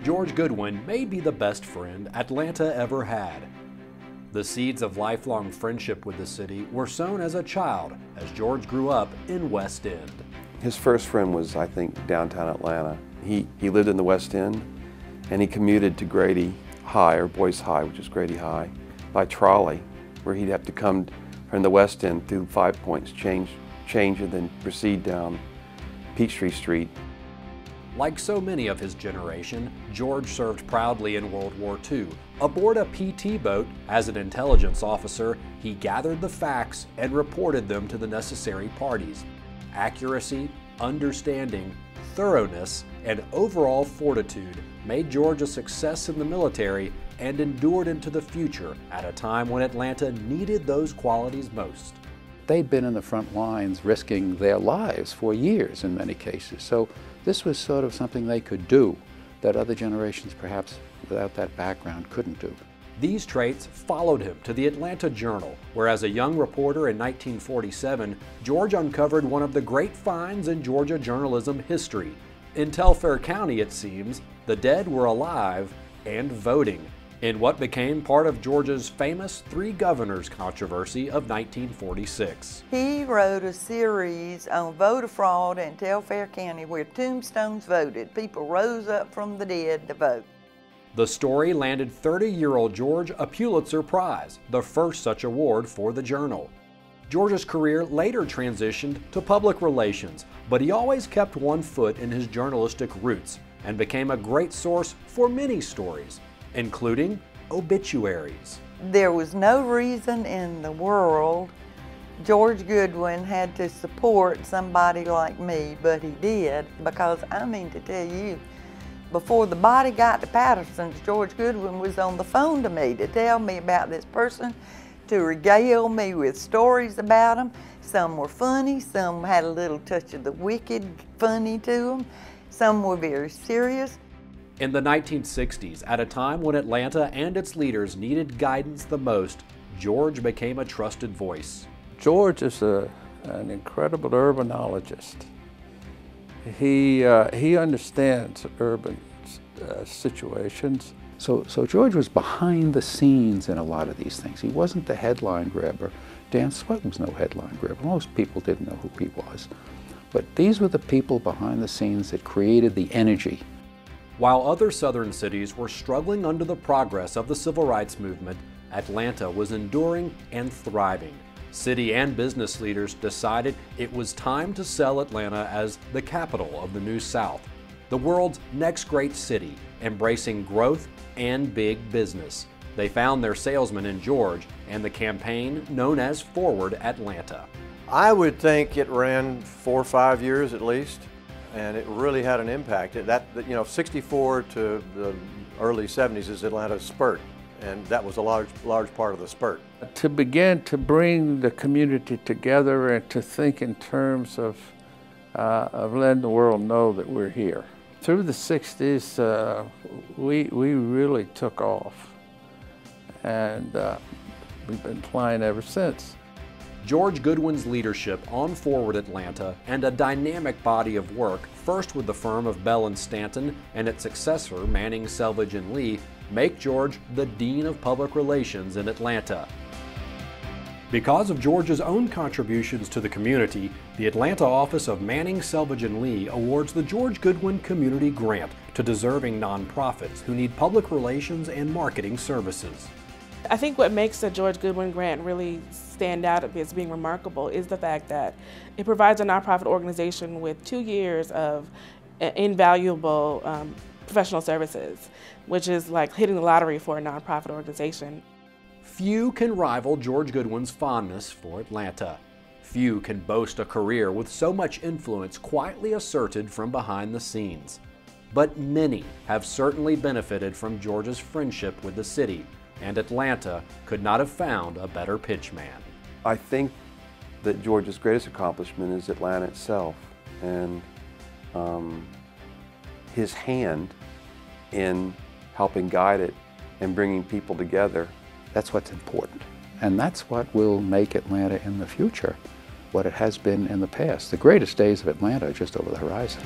George Goodwin may be the best friend Atlanta ever had. The seeds of lifelong friendship with the city were sown as a child as George grew up in West End. His first friend was, I think, downtown Atlanta. He lived in the West End, and he commuted to Grady High, or Boys High, which is Grady High, by trolley, where he'd have to come from the West End through 5 Points, change, and then proceed down Peachtree Street. Like so many of his generation, George served proudly in World War II. Aboard a PT boat, as an intelligence officer, he gathered the facts and reported them to the necessary parties. Accuracy, understanding, thoroughness, and overall fortitude made George a success in the military and endured into the future at a time when Atlanta needed those qualities most. They'd been in the front lines risking their lives for years in many cases, so this was sort of something they could do that other generations perhaps without that background couldn't do. These traits followed him to the Atlanta Journal, where as a young reporter in 1947, George uncovered one of the great finds in Georgia journalism history. In Telfair County, it seems, the dead were alive and voting, in what became part of Georgia's famous Three Governors controversy of 1946. He wrote a series on voter fraud in Telfair County where tombstones voted. People rose up from the dead to vote. The story landed 30-year-old George a Pulitzer Prize, the first such award for the Journal. George's career later transitioned to public relations, but he always kept one foot in his journalistic roots and became a great source for many stories, including obituaries. There was no reason in the world George Goodwin had to support somebody like me, but he did, because I mean to tell you, before the body got to Patterson's, George Goodwin was on the phone to me to tell me about this person, to regale me with stories about them. Some were funny, some had a little touch of the wicked funny to them, some were very serious. In the 1960s, at a time when Atlanta and its leaders needed guidance the most, George became a trusted voice. George is an incredible urbanologist. He understands urban situations. So George was behind the scenes in a lot of these things. He wasn't the headline grabber. Dan Sweat was no headline grabber. Most people didn't know who he was. But these were the people behind the scenes that created the energy. While other southern cities were struggling under the progress of the civil rights movement, Atlanta was enduring and thriving. City and business leaders decided it was time to sell Atlanta as the capital of the New South, the world's next great city, embracing growth and big business. They found their salesman in George and the campaign known as Forward Atlanta. I would think it ran 4 or 5 years at least, and it really had an impact. You know, 64 to the early 70s is Atlanta's spurt, and that was a large part of the spurt. To begin to bring the community together and to think in terms of letting the world know that we're here. Through the 60s, we really took off, and we've been flying ever since. George Goodwin's leadership on Forward Atlanta and a dynamic body of work, first with the firm of Bell and Stanton and its successor Manning, Selvage and Lee, make George the Dean of Public Relations in Atlanta. Because of George's own contributions to the community, the Atlanta office of Manning, Selvage and Lee awards the George Goodwin Community Grant to deserving nonprofits who need public relations and marketing services. I think what makes the George Goodwin Grant really stand out as being remarkable is the fact that it provides a nonprofit organization with 2 years of invaluable professional services, which is like hitting the lottery for a nonprofit organization. Few can rival George Goodwin's fondness for Atlanta. Few can boast a career with so much influence quietly asserted from behind the scenes. But many have certainly benefited from George's friendship with the city, and Atlanta could not have found a better pitchman. I think that George's greatest accomplishment is Atlanta itself, and his hand in helping guide it and bringing people together. That's what's important. And that's what will make Atlanta in the future what it has been in the past. The greatest days of Atlanta are just over the horizon.